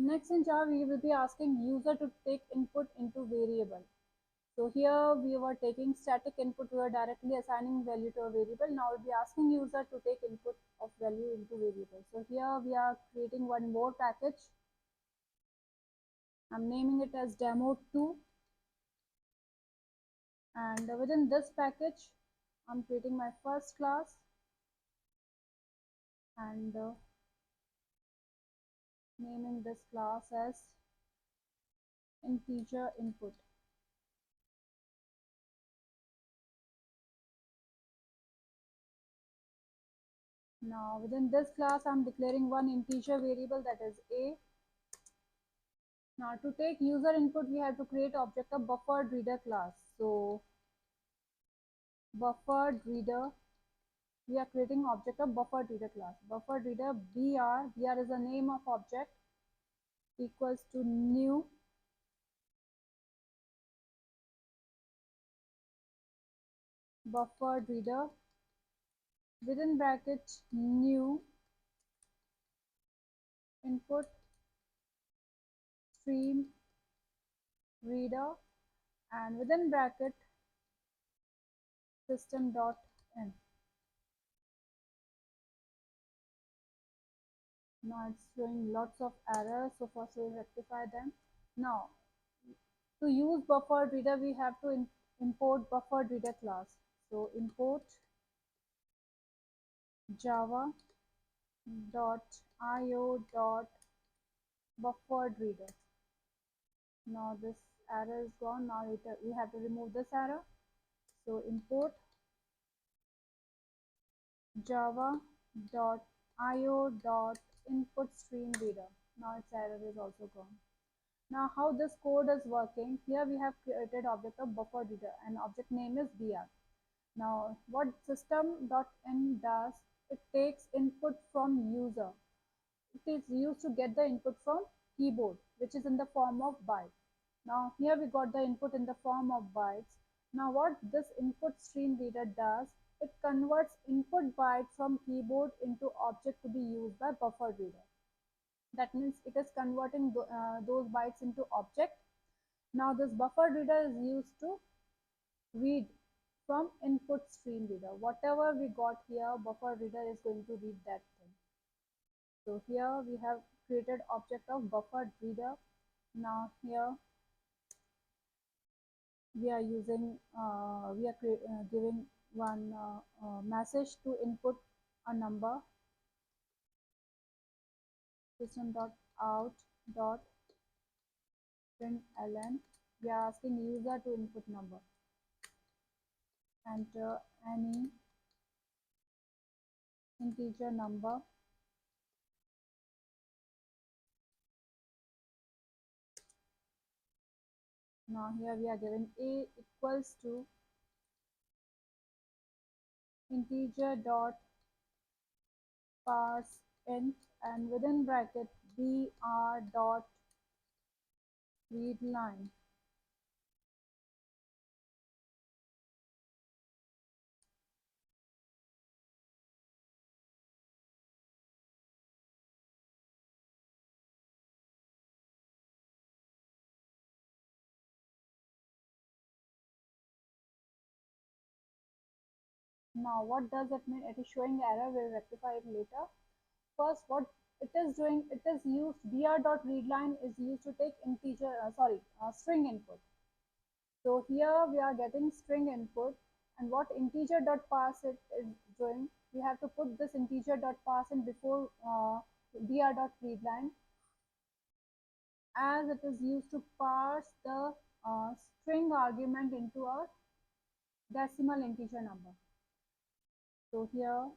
Next in Java, we will be asking user to take input into variable. So here we were taking static input, we were directly assigning value to a variable. Now we'll be asking user to take input of value into variable. So here we are creating one more package. I'm naming it as demo2, and within this package, I'm creating my first class and naming this class as integer input. Now within this class, I'm declaring one integer variable, that is a. Now to take user input, we have to create object of buffered reader class. So buffered reader, we are creating object of buffered reader class. Buffered reader br is the name of object, equals to new buffered reader, within bracket new input stream reader, and within bracket system.in. Now it's showing lots of errors, so first we'll rectify them. Now to use buffered reader, we have to import buffered reader class. So import java.io dot buffered reader. Now this error is gone. Now we have to remove this error. So import java.io dot input stream reader. Now its error is also gone. Now how this code is working, here we have created object of buffer reader and object name is br. Now what system.in does, it takes input from user. It is used to get the input from keyboard, which is in the form of byte. Now here we got the input in the form of bytes. Now what this input stream reader does, it converts input byte from keyboard into object to be used by buffer reader. That means it is converting those bytes into object. Now this buffer reader is used to read from input stream reader. Whatever we got here, buffer reader is going to read that thing. So here we have created object of buffer reader. Now here we are using giving one message to input a number, system.out.println. We are asking user to input number, enter any integer number, now here we are giving a equals to integer dot parse int, and within bracket br dot read line. Now what does it mean? It is showing error, we'll rectify it later. First, what it is doing, it is used, br.readline is used to take integer, string input. So here we are getting string input, and what integer.parse it is doing, we have to put this integer.parse in before br.readline, as it is used to parse the string argument into a decimal integer number. So here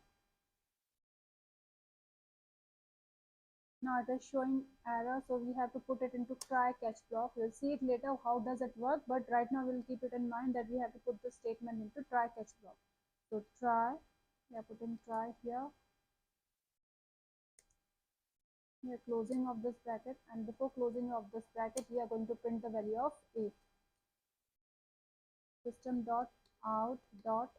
now it is showing error, so we have to put it into try catch block. We'll see it later how does it work, but right now we'll keep it in mind that we have to put the statement into try catch block. So try, we are putting try here. We are closing of this bracket, and before closing of this bracket we are going to print the value of a. System.out.println,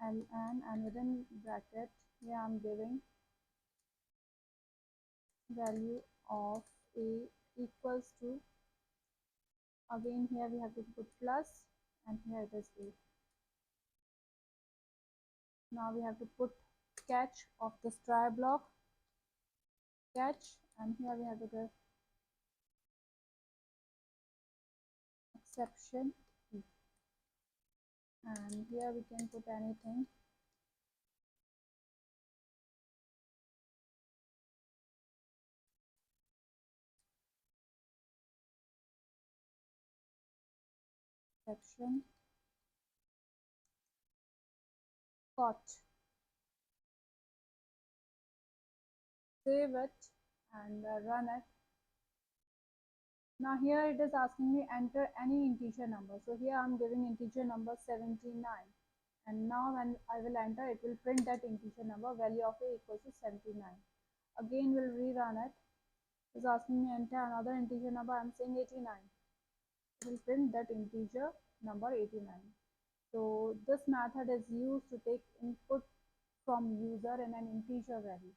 and within bracket here I'm giving value of a equals to, again here we have to put plus, and here it is a. Now we have to put catch of this try block, catch, and here we have to give exception, and here we can put anything, exception, caught, save it, and run it. Now here it is asking me enter any integer number. So here I'm giving integer number 79, and now when I will enter, it will print that integer number, value of a equals to 79. Again we'll rerun it. It's asking me enter another integer number. I'm saying 89. It will print that integer number 89. So this method is used to take input from user in an integer value.